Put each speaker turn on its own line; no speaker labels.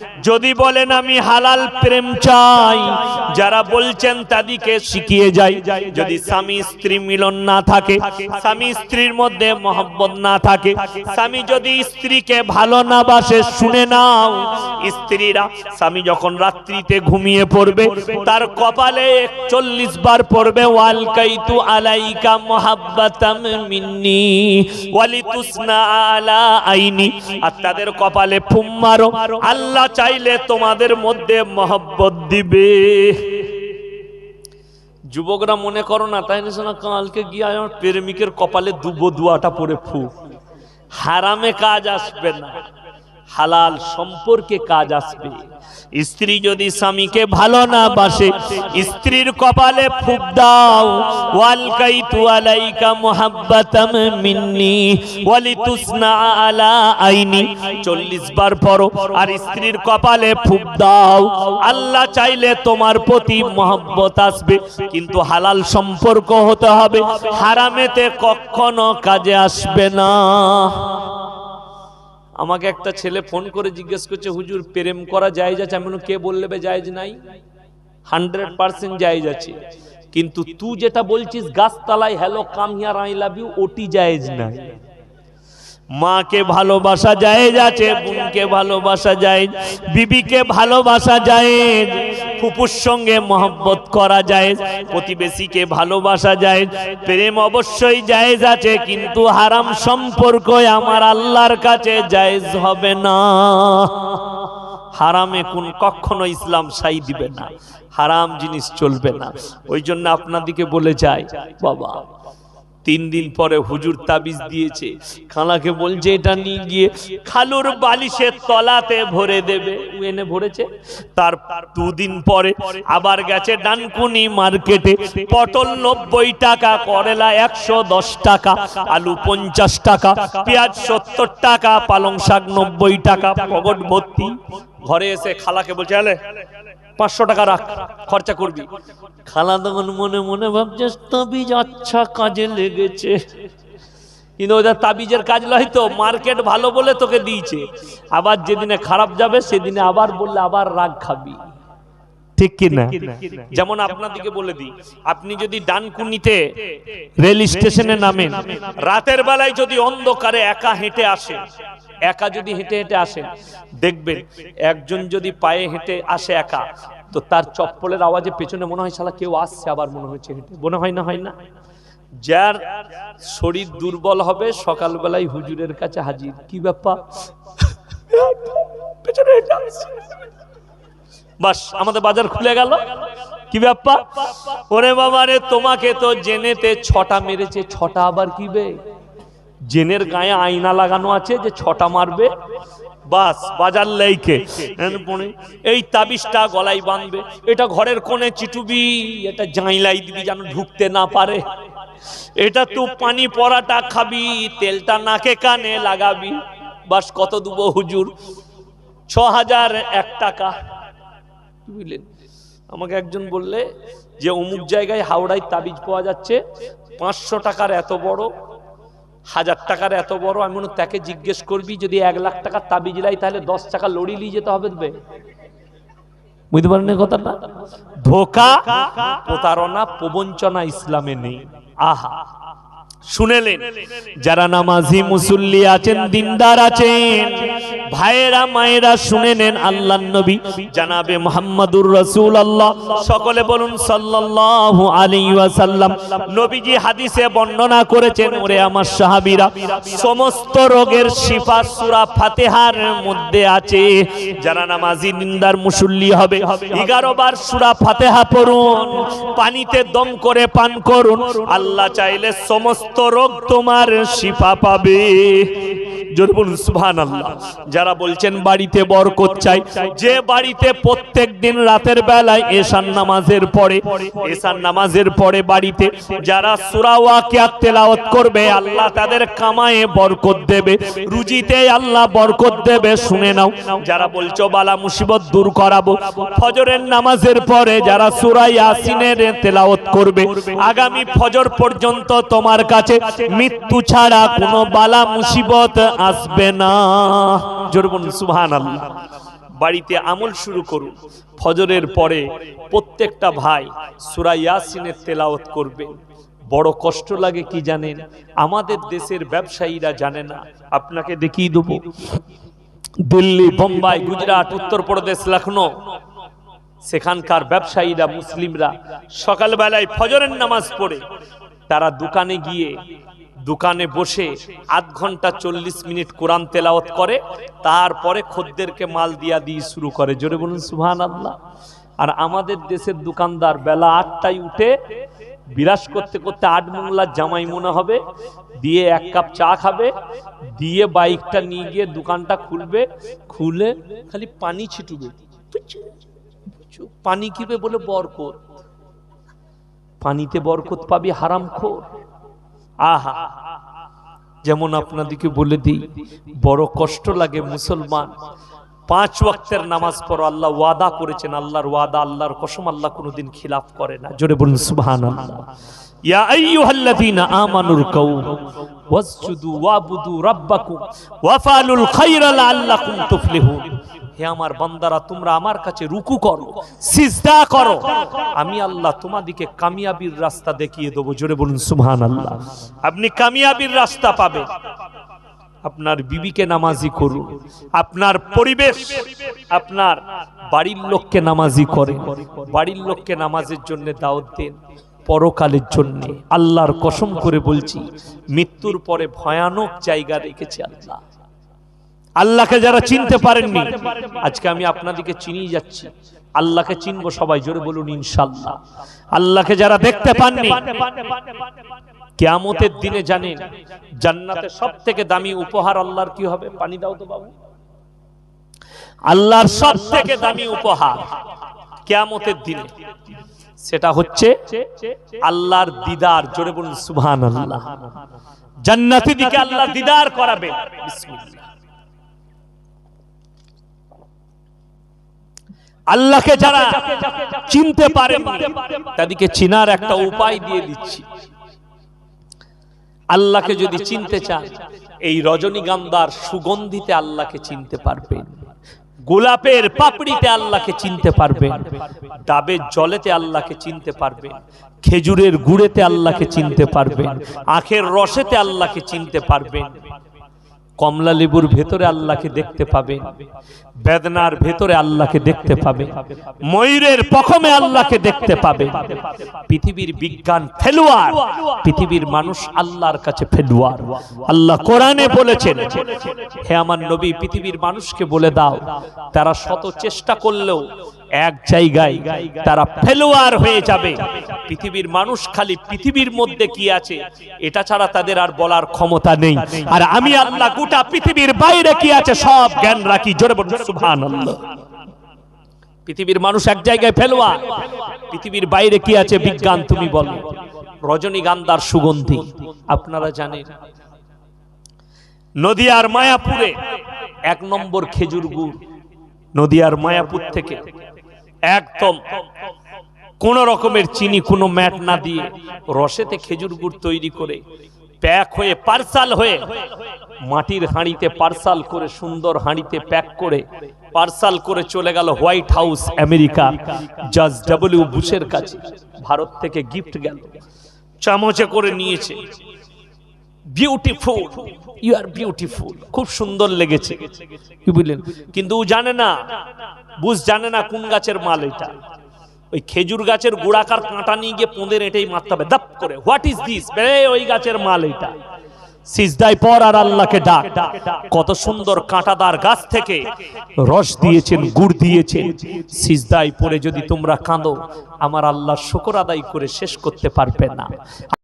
যদি বলেন আমি হালাল প্রেম চাই, যারা বলছেন তাদেরকে শিখিয়ে যাই। যদি স্বামী স্ত্রী মিলন না থাকে, স্বামী স্ত্রীর মধ্যে মহব্বত না থাকে, স্বামী যদি স্ত্রীকে ভালো না বাসে, শুনে নাও, স্ত্রীরা স্বামী যখন রাত্রিতে ঘুমিয়ে পড়বে তার কপালে 41 বার পড়বে ওয়ালকাইতু আলাইকা মুহাব্বাতাম মিন্নি ওয়ালিতুসনা আলা আইনি, আর তাদের কপালে ফুম মারো, আল্লাহ চাইলে তোমাদের মধ্যে মহব্বত দিবে। যুবকরা মনে করো না তাই না, কালকে গিয়ে আমার প্রেমিকের কপালে দুবো দুয়াটা পড়ে ফু। হারামে কাজ আসবে না, হালাল সম্পর্কে কাজ আসবে। স্ত্রী যদি স্বামীকে ভালো না বাসে, স্ত্রীর কপালে ফুক দাও, ওয়ালকাইতু আলাইকা মুহাব্বাতাম মিন্নি ওয়ালিতুসনা আলা আইনি, 40 বার পড়ো আর স্ত্রীর কপালে ফুক দাও, আল্লাহ চাইলে তোমার প্রতি মহব্বত আসবে। কিন্তু হালাল সম্পর্ক হতে হবে, হারামেতে কখনো কাজে আসবে না। আমাকে একটা ছেলে ফোন করে জিজ্ঞেস করছে, হুজুর প্রেম করা জায়েজ আছে? আমি বললাম কে বললে বে জায়েজ নাই? 100% জায়েজ আছে, কিন্তু তুই যেটা বলছিস গাছতলায় hello come here I love you, ওটি জায়েজ নাই। মাকে ভালোবাসা জায়েজ আছে, বোনকে ভালোবাসা জায়েজ, বিবিকে ভালোবাসা জায়েজ, ফুপুর সঙ্গে মহব্বত করা জায়েজ, প্রতিবেশীকে ভালোবাসা জায়েজ, প্রেম অবশ্যই জায়েজ আছে, কিন্তু হারাম সম্পর্ক আমার আল্লাহর কাছে জায়েজ হবে না। হারামে কোন কখনো ইসলাম সাই দিবে না, হারাম জিনিস চলবে না। ওই জন্য আপনাদিকে বলে যায়, বাবা 3 দিন পরে হুজুর তাবিজ দিয়েছে, খালাকে বলছে এটা নিয়ে গিয়ে খালুর বালিশের তলাতে ভরে দেবে। এনে ভরেছে, তার 2 দিন পরে আবার গেছে ডানকুনি মার্কেটে, পটল 90 টাকা, করলা 110 টাকা, আলু 50 টাকা, পেঁয়াজ 70 টাকা, পালং শাক 90 টাকা, পকেট ভর্তি। ঘরে এসে খালাকে বলছে, আলে 500 টাকা রাখ, খরচা করবি। খালা তখন মনে মনে ভাবছে তাবিজ আচ্ছা কাজে লেগেছে, কিন্তু ওটা তাবিজের কাজ নয় তো, মার্কেট ভালো বলে তোকে দিয়েছে, আবার যেদিনে খারাপ যাবে সেদিনে আবার বললে আবার রাগ খাবি, ঠিক কি না? যেমন আপনাদেরকে বলে দিই, আপনি যদি ডানকুনিতে রেল স্টেশনে নামেন, রাতের বেলায় যদি অন্ধকারে একা হেঁটে আসেন, একা যদি হেঁটে হেঁটে আসেন, দেখবেন একজন যদি পায়ে হেঁটে আসে একা, তো তার চপ্পলের আওয়াজে পেছনে মনে হয় শালা কেউ আসছে, আবার মনে হচ্ছে হেঁটে, মনে হয় না? হয় না? যার শরীর দুর্বল হবে সকালবেলায় হুজুরের কাছে হাজির, কি ব্যাপার পেছনে হেঁটে আসছে, বাস আমাদের বাজার খুলে গেল। কি ব্যাপার? ওরে বাবা রে, তোমাকে তো জেনেতে 6টা মেরেছে, 6টা আবার কি বে? জেনের গায়ে আয়না লাগানো আছে যে 6টা মারবে, বাস বাজার লাইকে এই তাবিজটা গলায় বাঁধবে, এটা ঘরের কোণে চিটুবি, এটা জাইলাই দিবি যেন ঢুকতে না পারে, এটা তুই পানি পরাটা খাবি, তেলটা নাকে কানে লাগাবি, বাস কত দেবো হুজুর? 6001 টাকা। বুঝলেন? আমাকে একজন বললে যে অমুক জায়গায় হাওড়ায় তাবিজ পাওয়া যাচ্ছে, 500 টাকার এত বড়, 1000 টাকার এত বড়। আমি মনে তাকে জিজ্ঞেস করবি, যদি 1 লাখ টাকার তাবিজ লাই তাহলে 10 টাকা লড়ি নিয়ে যেতে হবে। বুঝতে পারেন কথাটা? ধোঁকা, প্রতারণা, প্রবঞ্চনা ইসলামে নেই। আহা, শুনেলেন? যারা নামাজি মুসল্লি আছেন, দিনদার আছেন, ভাইয়েরা মায়েরা শুনে নেন, আল্লাহর নবী জানাবে মুহাম্মাদুর রাসূলুল্লাহ, সকলে বলুন সাল্লাল্লাহু আলাইহি ওয়াসাল্লাম। নবীজি হাদিসে বর্ণনা করেছেন, ওরে আমার সাহাবীরা, সমস্ত রোগের শিফা সূরা ফাতিহার মধ্যে আছে। যারা নামাজি দিনদার মুসল্লি হবে, 11 বার সূরা ফাতিহা পড়ুন, পানিতে দম করে পান করুন, আল্লাহ চাইলে সমস্ত রোগ তোমার শিফা পাবে। জোরে বলুন সুবহানাল্লাহ। যারা বলছেন বাড়িতে বরকত চাই, যে বাড়িতে প্রত্যেক দিন রাতের বেলায় এশার নামাজের পরে বাড়িতে যারা সূরা ওয়াকিয়া তেলাওয়াত করবে, আল্লাহ তাদের কামায়ে বরকত দেবে, রুজিতে আল্লাহ বরকত দেবে। শুনে নাও, যারা বলছো বালা মুসিবত দূর করাবো, ফজরের নামাজের পরে যারা সূরা ইয়াসিনের তেলাওয়াত করবে, আগামী ফজর পর্যন্ত তোমার কাছে মৃত্যু ছাড়া কোনো বালা মুসিবত আসবে না। জোরে বলুন সুবহানাল্লাহ। বাড়িতে আমল শুরু করুন। ফজরের পরে প্রত্যেকটা ভাই সূরা ইয়াসিনের তেলাওয়াত করবেন। বড় কষ্ট লাগে কি জানেন, আমাদের দেশের ব্যবসায়ীরা জানে না। আপনাকে দেখিয়ে দেব, দিল্লি, বোম্বাই, গুজরাট, উত্তরপ্রদেশ, লখনৌ, সেখানকার ব্যবসায়ীরা, মুসলিমরা সকালবেলায় ফজরের নামাজ পড়ে তারা দোকানে গিয়ে দোকানে বসে আধ ঘন্টা 40 মিনিট কোরআন তেলাওয়াত করে, তারপরে খদ্দেরকে মাল দিয়া দিয়ে শুরু করে। জোরে বলুন সুবহানাল্লাহ। আর আমাদের দেশের দোকানদার বেলা 8টায় উঠে বিরাস করতে করতে 8 মোংলার জামাই মনে হবে, দিয়ে 1 কাপ চা খাবে, দিয়ে বাইকটা নিয়ে গিয়ে দোকানটা খুলবে, খুলে খালি পানি ছিটুবে। পানি কিবে বলে বরকত, পানিতে বরকত পাবি হারামখোর। আহা, যেমন আপনাদেরকে বলে দিই, বড় কষ্ট লাগে মুসলমান 5 ওয়াক্তের নামাজ পড়ো, আল্লাহ ওয়াদা করেছেন, আল্লাহর ওয়াদা, আল্লাহর কসম, আল্লাহ কোনোদিন খিলাফ করে না। জোরে বলুন সুবহানাল্লাহ। ইয়া আইয়ুহাল্লাযীনা আমানুর কাউ ওয়াসজুদু ওয়াবুদু রাব্বাকুম ওয়াফালুল খায়রা লাআল্লাকুম তুফলিহুন। হে আমার বান্দারা, তোমরা আমার কাছে রুকু করো, সিজদা করো, আমি আল্লাহ তোমাদেরকে কামিয়াবির রাস্তা দেখিয়ে দেব। জোরে বলুন সুবহানাল্লাহ। আপনি কামিয়াবির রাস্তা পাবেন। আপনার বিবিকে নামাজি করুন, আপনার পরিবেশ, আপনার বাড়ির লোককে নামাজি করেন, বাড়ির লোককে নামাজের জন্য দাওয়াত দেন, পরকালের জন্য। আল্লাহর কসম করে বলছি, মৃত্যুর পরে ভয়ানক জায়গা রেখেছে আল্লাহ। আল্লাহকে যারা চিনতে পারেননি, আজকে আমি আপনাদেরকে চিনিয়ে যাচ্ছি, আল্লাহকে চিনবো সবাই। জোরে বলুন ইনশাআল্লাহ। আল্লাহকে যারা দেখতে পাননি, কিয়ামতের দিনে জানেন জান্নাতে সবথেকে দামি উপহার আল্লাহর কি হবে? পানি দাও তো বাবু। আল্লাহর সবথেকে দামি উপহার কিয়ামতের দিনে সেটা হচ্ছে আল্লাহর দিদার। জোরে বলুন সুবহানাল্লাহ। জান্নাতীদেরকে আল্লাহ দিদার করাবে। বিসমিল্লাহ। আল্লাহকে যারা চিনতে পারেননি তাদেরকে চিনার একটা উপায় দিয়ে দিচ্ছি। আল্লাহকে যদি চিনতে চান, এই রজনীগন্ধার সুগন্ধিতে আল্লাহকে চিনতে পারবেন, গোলাপের পাপড়িতে আল্লাহকে চিনতে পারবেন, ডাবের জলেতে আল্লাহকে চিনতে পারবেন, খেজুরের গুড়েতে আল্লাহকে চিনতে পারবেন, আখের রসেতে আল্লাহকে চিনতে পারবেন, কমলা লেবুর ভেতরে আল্লাহকে দেখতে পাবেন, বেদনার ভেতরে আল্লাহকে দেখতে পাবেন, ময়ূরের পখমে আল্লাহকে দেখতে পাবেন। পৃথিবীর বিজ্ঞান ফেলুয়ার, পৃথিবীর মানুষ আল্লাহর কাছে ফেলুয়ার। আল্লাহ কোরআনে বলেছেন, হে আমার নবী, পৃথিবীর মানুষকে বলে দাও, তারা শত চেষ্টা করলেও এক জায়গায় তারা ফেলুয়ার হয়ে যাবে। পৃথিবীর মানুষ খালি পৃথিবীর মধ্যে কি আছে এটা ছাড়া তাদের আর বলার ক্ষমতা নেই। আর আমি আল্লাহ গোটা পৃথিবীর বাইরে কি আছে সব জ্ঞান রাখি। জোরে বলুন সুবহানাল্লাহ। পৃথিবীর মানুষ এক জায়গায় ফেলুয়ার, পৃথিবীর বাইরে কি আছে বিজ্ঞান তুমি বলো। রজনীগন্ধার সুগন্ধি আপনারা জানেন, নদিয়ার মায়াপুরে 1 নম্বর খেজুর গুড়, নদিয়ার মায়াপুর থেকে একদম কোন রকমের চিনি, কোনো ম্যাট না দিয়ে রসেতে খেজুর গুড় তৈরি করে প্যাক হয়ে পার্সাল হয়ে মাটির হাঁড়িতে পার্সাল করে, সুন্দর হাঁড়িতে প্যাক করে পার্সাল করে চলে গেল হোয়াইট হাউস আমেরিকা, জজ ডব্লিউ বুশের কাছে। ভারত থেকে গিফট গেল, চামচে করে নিয়েছে। বিউটিফুল, ইউ আর বিউটিফুল, খুব সুন্দর লেগেছে, কি বুঝলেন? কিন্তু ও জানে না, বুশ জানে না কোন গাছের মাল এটা। ওই খেজুর গাছের গোড়াকার কাঁটা নিয়ে গিয়ে পোঁদের এটাই মারতে হবে দাপ করে। What is this? ওই গাছের মাল এটা। সিজদায় পর আর আল্লাহকে ডাক। কত সুন্দর কাঁটাদার গাছ থেকে রস দিয়েছেন, গুড় দিয়েছেন। সিজদায় পড়ে যদি তোমরা কাঁদো, আমার আল্লাহর শুকর আদায় করে শেষ করতে পারবে না।